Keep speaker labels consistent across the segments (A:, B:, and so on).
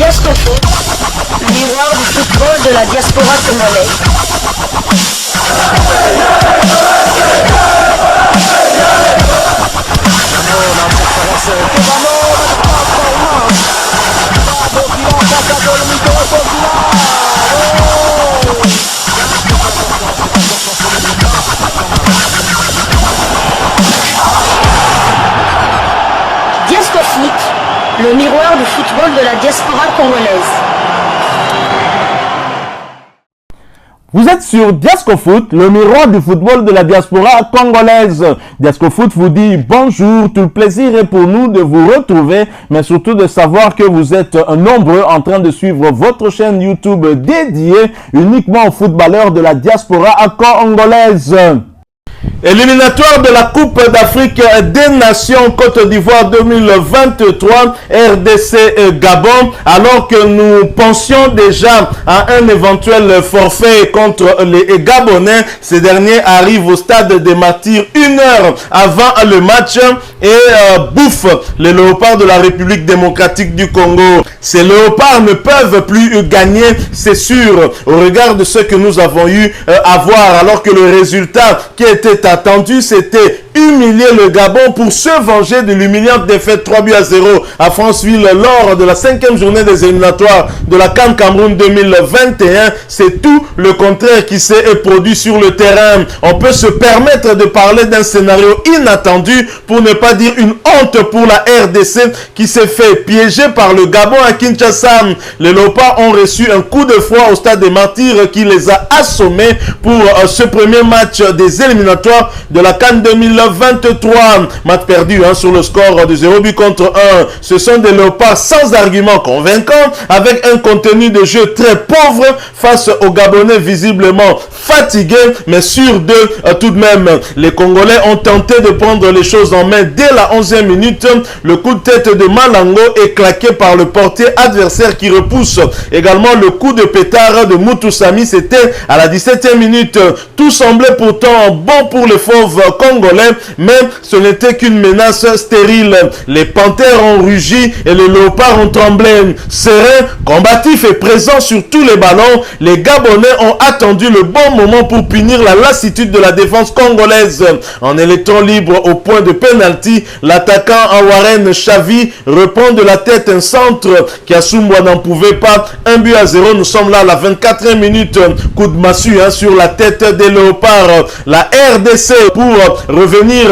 A: Diascofoot, miroir du football de la diaspora congolaise. Diascofoot, le miroir du football de la diaspora congolaise.
B: Vous êtes sur Diascofoot, le miroir du football de la diaspora congolaise. Diascofoot vous dit bonjour, tout le plaisir est pour nous de vous retrouver, mais surtout de savoir que vous êtes nombreux en train de suivre votre chaîne YouTube dédiée uniquement aux footballeurs de la diaspora congolaise. Éliminatoire de la Coupe d'Afrique des Nations Côte d'Ivoire 2023, RDC Gabon, alors que nous pensions déjà à un éventuel forfait contre les Gabonais. Ces derniers arrivent au stade des Martyrs 1 heure avant le match et bouffent les léopards de la République démocratique du Congo. Ces léopards ne peuvent plus gagner, c'est sûr, au regard de ce que nous avons eu à voir, alors que le résultat qui était attendu, c'était humilier le Gabon pour se venger de l'humiliante défaite 3-0 à Franceville lors de la 5e journée des éliminatoires de la CAN Cameroun 2021. C'est tout le contraire qui s'est produit sur le terrain. On peut se permettre de parler d'un scénario inattendu, pour ne pas dire une honte pour la RDC qui s'est fait piéger par le Gabon à Kinshasa. Les Léopards ont reçu un coup de froid au stade des Martyrs qui les a assommés pour ce premier match des éliminatoires de la CAN 2023. Match perdu sur le score de 0-1. Ce sont des Léopards sans argument convaincant, avec un contenu de jeu très pauvre face aux Gabonais visiblement fatigués, mais sûrs d'eux tout de même. Les Congolais ont tenté de prendre les choses en main dès la 11e minute. Le coup de tête de Malango est claqué par le portier adversaire qui repousse également le coup de pétard de Mutusami. C'était à la 17e minute. Tout semblait pourtant bon pour les fauves congolais, mais ce n'était qu'une menace stérile. Les panthères ont rugi et les léopards ont tremblé. Serein, combatif et présent sur tous les ballons, les Gabonais ont attendu le bon moment pour punir la lassitude de la défense congolaise. En électron libre au point de penalty, l'attaquant Warren Chavi reprend de la tête un centre qu'Assumbwa n'en pouvait pas. 1-0, nous sommes là à la 24e minute. Coup de massue sur la tête des léopards. La RDC pour revenir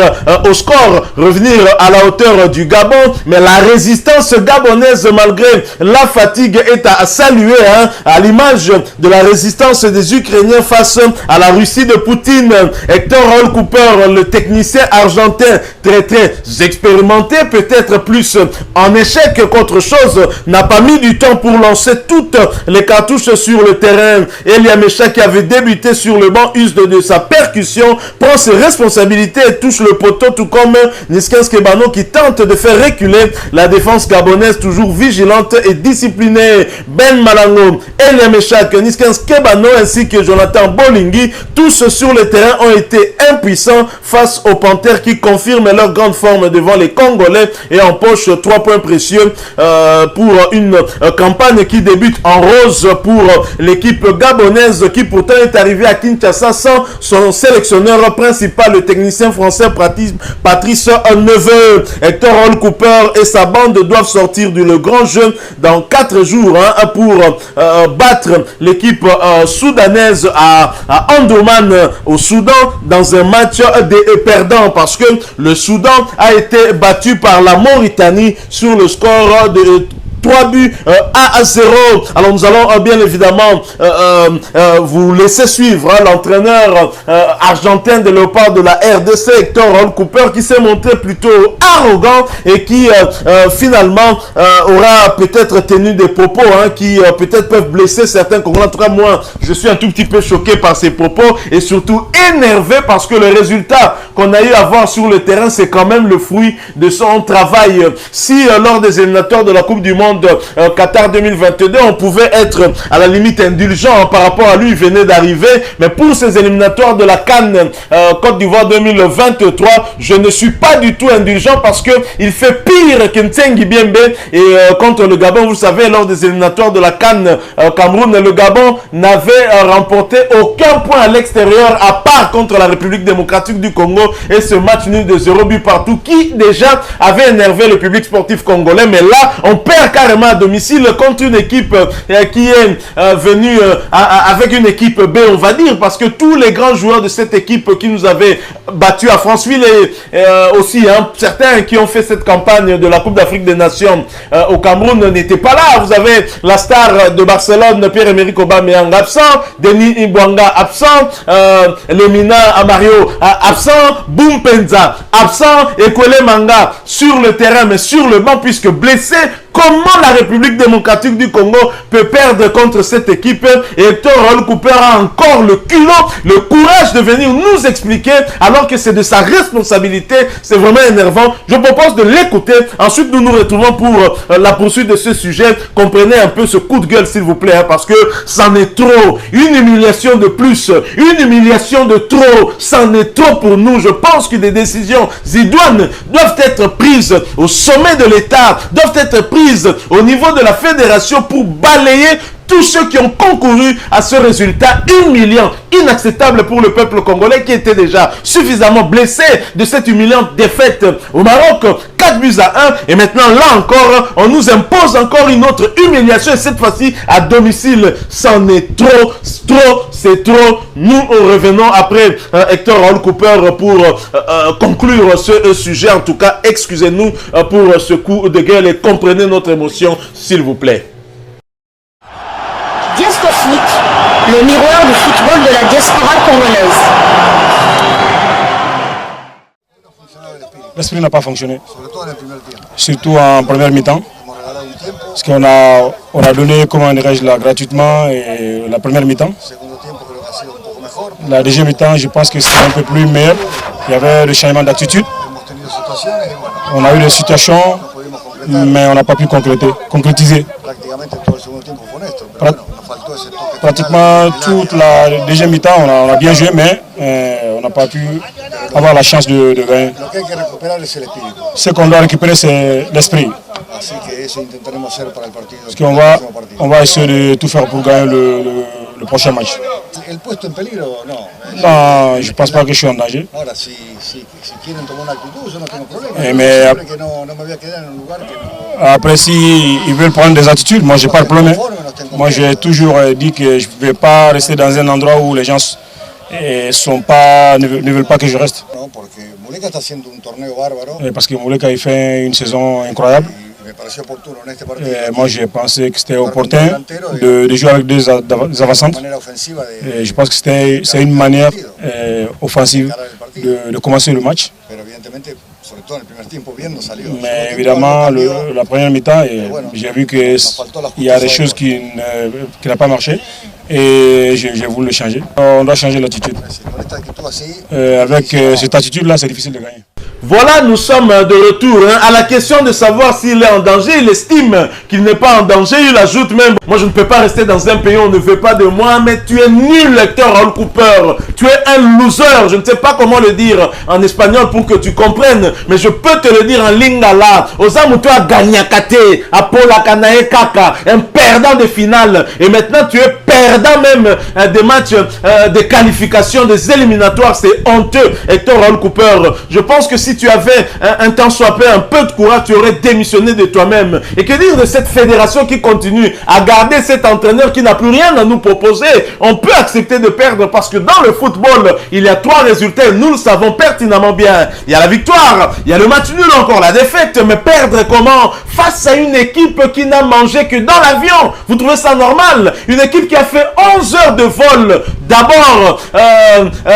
B: au score, revenir à la hauteur du Gabon, mais la résistance gabonaise malgré la fatigue est à saluer, à l'image de la résistance des Ukrainiens face à la Russie de Poutine. Hector Cooper, le technicien argentin très expérimenté, peut-être plus en échec qu'autre chose, n'a pas mis du temps pour lancer toutes les cartouches sur le terrain. Elia Mecha, qui avait débuté sur le banc, use de sa percussion, prend ses responsabilités et touche le poteau, tout comme Niskens Kebano qui tente de faire reculer la défense gabonaise, toujours vigilante et disciplinée. Ben Malango, Elia Meshak, Niskens Kebano ainsi que Jonathan Bolingui, tous sur le terrain ont été impuissants face aux Panthères qui confirment leur grande forme devant les Congolais et empochent 3 points précieux pour une campagne qui débute en rose pour l'équipe gabonaise qui pourtant est arrivée à Kinshasa sans son sélectionneur principal, le technicien français Patrice Neveu. Hector Cooper et sa bande doivent sortir du grand jeu dans 4 jours pour battre l'équipe soudanaise à Omdurman au Soudan dans un match des perdants, parce que le Soudan a été battu par la Mauritanie sur le score de 3-0. Alors nous allons bien évidemment vous laisser suivre l'entraîneur argentin de léopard de la RDC, Hector Cooper, qui s'est montré plutôt arrogant et qui finalement aura peut-être tenu des propos qui peut-être peuvent blesser certains Congolais. En tout cas, moi, je suis un tout petit peu choqué par ces propos et surtout énervé parce que le résultat qu'on a eu à voir sur le terrain, c'est quand même le fruit de son travail. Si lors des éliminatoires de la Coupe du Monde, Monde Qatar 2022, on pouvait être à la limite indulgent par rapport à lui, il venait d'arriver. Mais pour ces éliminatoires de la CAN Côte d'Ivoire 2023, je ne suis pas du tout indulgent parce que il fait pire que Ntsengi Biembe. Et contre le Gabon, vous savez, lors des éliminatoires de la CAN Cameroun, le Gabon n'avait remporté aucun point à l'extérieur à part contre la République démocratique du Congo et ce match nul de 0 but partout qui déjà avait énervé le public sportif congolais. Mais là, on perd carrément à domicile contre une équipe qui est venue avec une équipe B, on va dire, parce que tous les grands joueurs de cette équipe qui nous avaient battus à Franceville et aussi certains qui ont fait cette campagne de la Coupe d'Afrique des Nations au Cameroun n'étaient pas là. Vous avez la star de Barcelone, Pierre-Emerick Aubameyang absent, Denis Ibwanga absent, Lemina Amario absent, Boum Penza absent, et Kwele Manga sur le terrain mais sur le banc puisque blessé. Comment la République démocratique du Congo peut perdre contre cette équipe? Et Hector Cooper a encore le culot, le courage de venir nous expliquer alors que c'est de sa responsabilité. C'est vraiment énervant. Je propose de l'écouter. Ensuite, nous nous retrouvons pour la poursuite de ce sujet. Comprenez un peu ce coup de gueule, s'il vous plaît, parce que c'en est trop. Une humiliation de plus, une humiliation de trop. C'en est trop pour nous. Je pense que des décisions idoines doivent être prises au sommet de l'État, doivent être prises au niveau de la fédération pour balayer tous ceux qui ont concouru à ce résultat humiliant, inacceptable pour le peuple congolais qui était déjà suffisamment blessé de cette humiliante défaite au Maroc, 4 buts à 1. Et maintenant, là encore, on nous impose encore une autre humiliation, et cette fois-ci à domicile. C'en est trop, c'est trop. Nous revenons après Hector Cooper pour conclure ce sujet. En tout cas, excusez-nous pour ce coup de gueule et comprenez notre émotion, s'il vous plaît.
A: Diascofoot, le miroir du football de la diaspora congolaise.
C: L'esprit n'a pas fonctionné, surtout en première mi-temps, parce qu'on a donné, comment dirais-je, gratuitement et la première mi-temps. La deuxième mi-temps, je pense que c'était un peu plus meilleur. Il y avait le changement d'attitude. On a eu des situations, mais on n'a pas pu concrétiser. Pratiquement toute la deuxième mi-temps, on a bien joué, mais on n'a pas pu avoir la chance de gagner. Ce qu'on doit récupérer, c'est l'esprit. Parce qu'on va essayer de tout faire pour gagner le prochain match. Non, je ne pense pas que je suis en danger. Mais après, s'ils veulent prendre des attitudes, moi, je n'ai pas de problème. Moi, j'ai toujours dit que je ne vais pas rester dans un endroit où les gens ne veulent pas que je reste. Parce que Mouleka il fait une saison incroyable. Et moi, j'ai pensé que c'était opportun de jouer avec des avancantes. Et je pense que c'est une manière offensive de commencer le match. Mais évidemment, la première mi-temps, j'ai vu qu'il y a des choses qui n'ont pas marché et j'ai voulu le changer. On doit changer l'attitude. Avec cette attitude-là, c'est difficile de gagner.
B: Voilà, nous sommes de retour à la question de savoir s'il est en danger. Il estime qu'il n'est pas en danger. Il ajoute même, moi je ne peux pas rester dans un pays où on ne veut pas de moi, mais tu es nul, Hector Cooper. Tu es un loser. Je ne sais pas comment le dire en espagnol pour que tu comprennes, mais je peux te le dire en lingala. Osamutoa Ganyakate, Apola Kanae Kaka, un perdant de finale. Et maintenant tu es perdant même des matchs de qualification, des éliminatoires. C'est honteux, Hector Cooper. Je pense que si tu avais un temps soit peu, un peu de courage, tu aurais démissionné de toi-même. Et que dire de cette fédération qui continue à garder cet entraîneur qui n'a plus rien à nous proposer? On peut accepter de perdre parce que dans le football, il y a 3 résultats et nous le savons pertinemment bien. Il y a la victoire, il y a le match nul, encore la défaite, mais perdre comment? Face à une équipe qui n'a mangé que dans l'avion. Vous trouvez ça normal? Une équipe qui a fait 11 heures de vol. D'abord,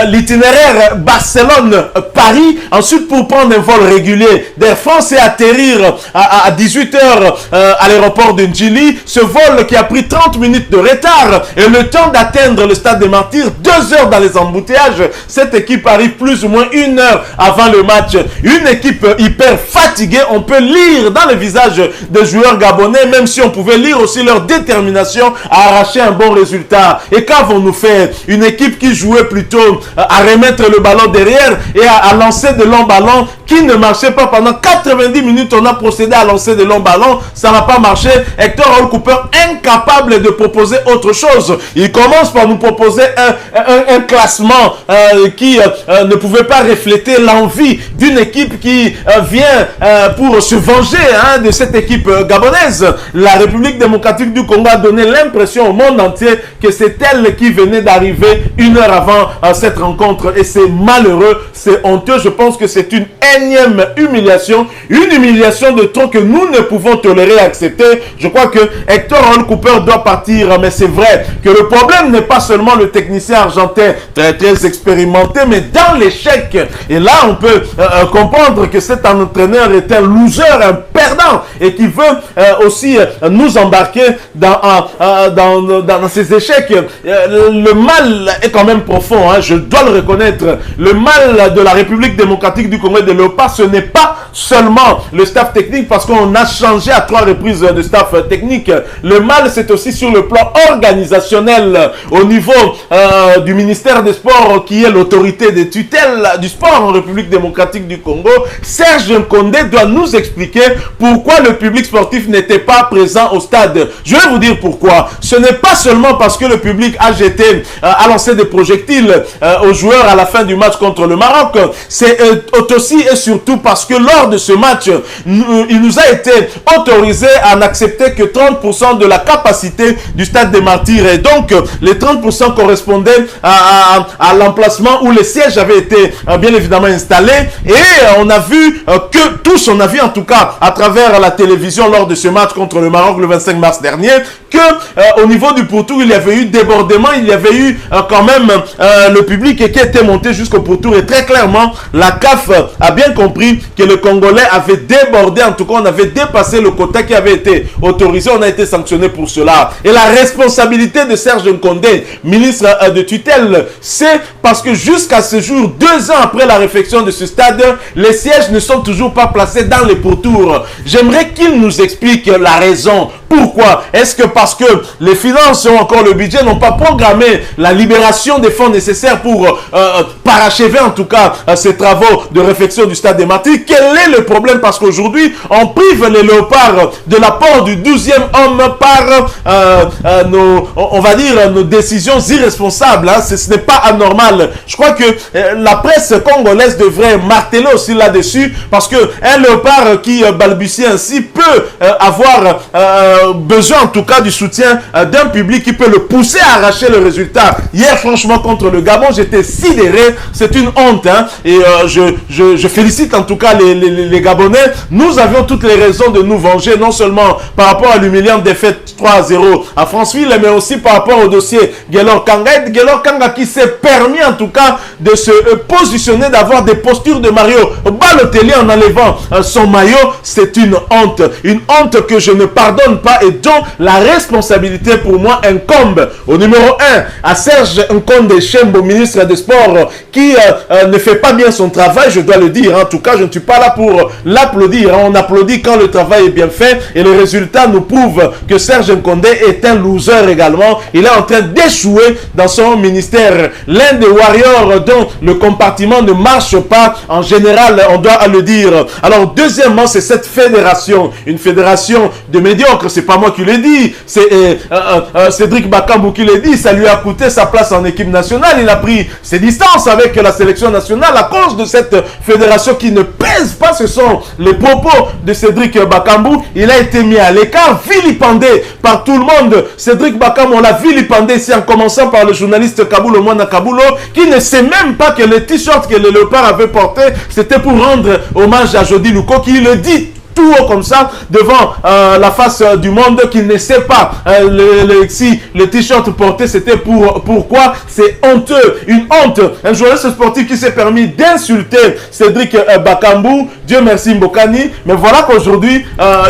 B: l'itinéraire Barcelone-Paris, ensuite pour pour prendre un vol régulier d'Air France et atterrir à 18h à l'aéroport de Njili. Ce vol qui a pris 30 minutes de retard et le temps d'atteindre le stade des Martyrs, 2 heures dans les embouteillages. Cette équipe arrive plus ou moins 1 heure avant le match. Une équipe hyper fatiguée. On peut lire dans les visages des joueurs gabonais, même si on pouvait lire aussi leur détermination à arracher un bon résultat. Et qu'avons-nous fait? Une équipe qui jouait plutôt à remettre le ballon derrière et à lancer de longs ballons qui ne marchait pas pendant 90 minutes. On a procédé à lancer de longs ballons, ça n'a pas marché. Hector Raoul Cooper, incapable de proposer autre chose. Il commence par nous proposer un classement qui ne pouvait pas refléter l'envie d'une équipe qui vient pour se venger de cette équipe gabonaise. La République démocratique du Congo a donné l'impression au monde entier que c'est elle qui venait d'arriver 1 heure avant cette rencontre. Et c'est malheureux, c'est honteux. Je pense que c'est une énième humiliation, une humiliation de trop que nous ne pouvons tolérer et accepter. Je crois que Hector Raoul Cooper doit partir, mais c'est vrai que le problème n'est pas seulement le technicien argentin très expérimenté, mais dans l'échec. Et là, on peut comprendre que cet entraîneur est un loser, un perdant, et qui veut aussi nous embarquer dans ces échecs. Le mal est quand même profond, je dois le reconnaître. Le mal de la République démocratique du Congo et de l'OPA, ce n'est pas seulement le staff technique, parce qu'on a changé à 3 reprises de staff technique. Le mal, c'est aussi sur le plan organisationnel, au niveau du ministère des Sports, qui est l'autorité de tutelle du sport en République démocratique du Congo. Serge Nkondé doit nous expliquer pourquoi le public sportif n'était pas présent au stade. Je vais vous dire pourquoi. Ce n'est pas seulement parce que le public a lancé des projectiles aux joueurs à la fin du match contre le Maroc. C'est aussi et surtout parce que lors de ce match, il nous a été autorisé à n'accepter que 30% de la capacité du stade des Martyrs. Et donc, les 30% correspondaient à l'emplacement où les sièges avaient été bien évidemment installés. Et on a vu que tous, on a vu en tout cas à travers la télévision lors de ce match contre le Maroc le 25 mars dernier, que au niveau du pourtour, il y avait eu débordement, il y avait eu quand même le public qui était monté jusqu'au pourtour. Et très clairement, la CAF a bien compris que le Congolais avait débordé. En tout cas, on avait dépassé le quota qui avait été autorisé. On a été sanctionné pour cela. Et la responsabilité de Serge Nkondé, ministre de tutelle, c'est parce que jusqu'à ce jour, 2 ans après la réfection de ce stade, les sièges ne sont toujours pas placés dans les pourtours. J'aimerais qu'il nous explique la raison. Pourquoi? Est-ce que parce que les finances ou encore le budget n'ont pas programmé la libération des fonds nécessaires pour parachever en tout cas ces travaux de réfection du stade des Martyrs? Quel est le problème? Parce qu'aujourd'hui, on prive les léopards de l'apport du 12e homme par on va dire, nos décisions irresponsables. Ce n'est pas anormal. Je crois que la presse congolaise devrait marteler aussi là-dessus, parce que un léopard qui balbutie ainsi peut avoir besoin en tout cas du soutien d'un public qui peut le pousser à arracher le résultat. Hier, franchement, contre le Gabon, j'étais sidéré. C'est une honte. Et je félicite en tout cas les Gabonais. Nous avions toutes les raisons de nous venger, non seulement par rapport à l'humiliante défaite 3-0 à Franceville, mais aussi par rapport au dossier Guelor Kanga. Guelor Kanga qui s'est permis en tout cas de se positionner, d'avoir des postures de Mario Balotelli en enlevant son maillot. C'est une honte que je ne pardonne pas, et dont la responsabilité pour moi incombe au numéro 1 à Serge Nkonde Chembo, ministre des Sports, qui ne fait pas bien son travail, je dois le dire. En tout cas, je ne suis pas là pour l'applaudir. On applaudit quand le travail est bien fait, et le résultat nous prouve que Serge Nkonde est un loser également. Il est en train d'échouer dans son ministère. L'un des warriors dont le compartiment ne marche pas en général, on doit le dire. Alors, deuxièmement, c'est cette fédération, une fédération de médiocres. C'est pas moi qui le dis, c'est Cédric Bakambu qui le dit. Ça lui a coûté sa place en équipe nationale. Il a pris ses distances avec la sélection nationale à cause de cette fédération qui ne pèse pas. Ce sont les propos de Cédric Bakambu. Il a été mis à l'écart, vilipendé par tout le monde. Cédric Bakambu, on l'a vilipendé ici, en commençant par le journaliste Kabulo Mwana Kabulo, qui ne sait même pas que le t-shirt que le léopard avait porté, c'était pour rendre hommage à Jody Luko, qui le dit tout haut comme ça devant la face du monde qui ne sait pas si le t-shirt porté c'était pourquoi. C'est honteux, une honte. Un journaliste sportif qui s'est permis d'insulter Cédric Bakambu, Dieu merci Mbokani, mais voilà qu'aujourd'hui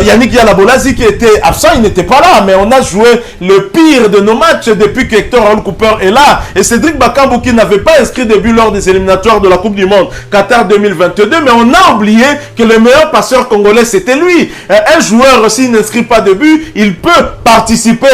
B: Yannick Yalabolazi qui était absent, il n'était pas là, mais on a joué le pire de nos matchs depuis que Hector Raoul Cooper est là, et Cédric Bakambu qui n'avait pas inscrit de but lors des éliminatoires de la Coupe du Monde Qatar 2022, mais on a oublié que le meilleur passeur congolais c'était lui. Un joueur, s'il n'inscrit pas de but, il peut participer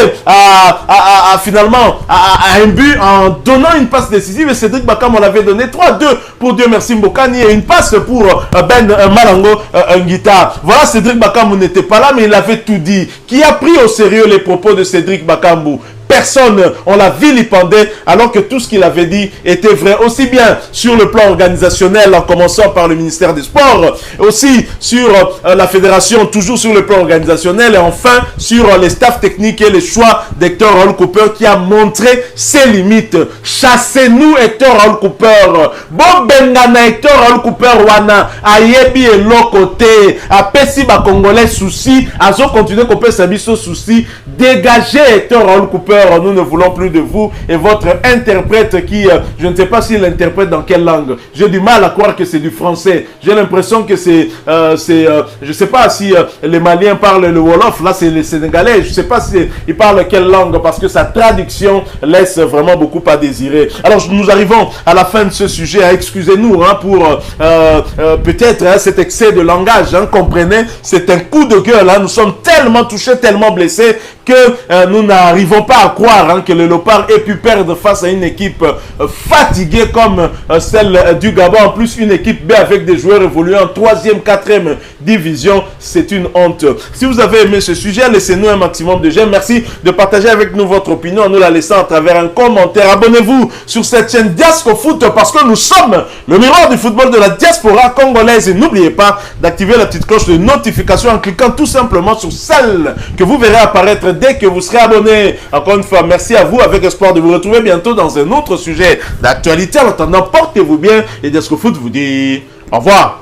B: finalement à un but en donnant une passe décisive, et Cédric Bakambu on avait donné 3-2 pour Dieu merci Mbokani et une passe pour Ben Malango Nguita. Voilà, Cédric Bakambu n'était pas là, mais il avait tout dit. Qui a pris au sérieux les propos de Cédric Bakambu? Personne, on l'a vilipendé alors que tout ce qu'il avait dit était vrai, aussi bien sur le plan organisationnel en commençant par le ministère des Sports, aussi sur la fédération, toujours sur le plan organisationnel, et enfin sur les staffs techniques et les choix d'Hector Raoul Cooper qui a montré ses limites. Chassez-nous Hector Raoul Cooper. Bon bengana Hector Raoul Cooper wana ayebi et l'autre a pesi ba congolais souci, azo continuer Cooper sabiso souci, dégagez Hector Raoul Cooper. Nous ne voulons plus de vous et votre interprète qui, je ne sais pas s'il interprète dans quelle langue. J'ai du mal à croire que c'est du français. J'ai l'impression que c'est, je ne sais pas si les Maliens parlent le Wolof, là c'est les Sénégalais. Je ne sais pas si ils parlent quelle langue parce que sa traduction laisse vraiment beaucoup à désirer. Alors nous arrivons à la fin de ce sujet. Excusez-nous pour peut-être cet excès de langage. Comprenez, c'est un coup de gueule. Nous sommes tellement touchés, tellement blessés que nous n'arrivons pas à croire que le Léopard ait pu perdre face à une équipe fatiguée comme celle du Gabon. En plus, une équipe B avec des joueurs évoluant en 3e, 4e division. C'est une honte. Si vous avez aimé ce sujet, laissez-nous un maximum de j'aime. Merci de partager avec nous votre opinion en nous la laissant à travers un commentaire. Abonnez-vous sur cette chaîne Diasco Foot parce que nous sommes le miroir du football de la diaspora congolaise. Et n'oubliez pas d'activer la petite cloche de notification en cliquant tout simplement sur celle que vous verrez apparaître dès que vous serez abonné. Encore une fois, merci à vous avec espoir de vous retrouver bientôt dans un autre sujet d'actualité. En attendant, portez-vous bien et Diasco Foot vous dit au revoir.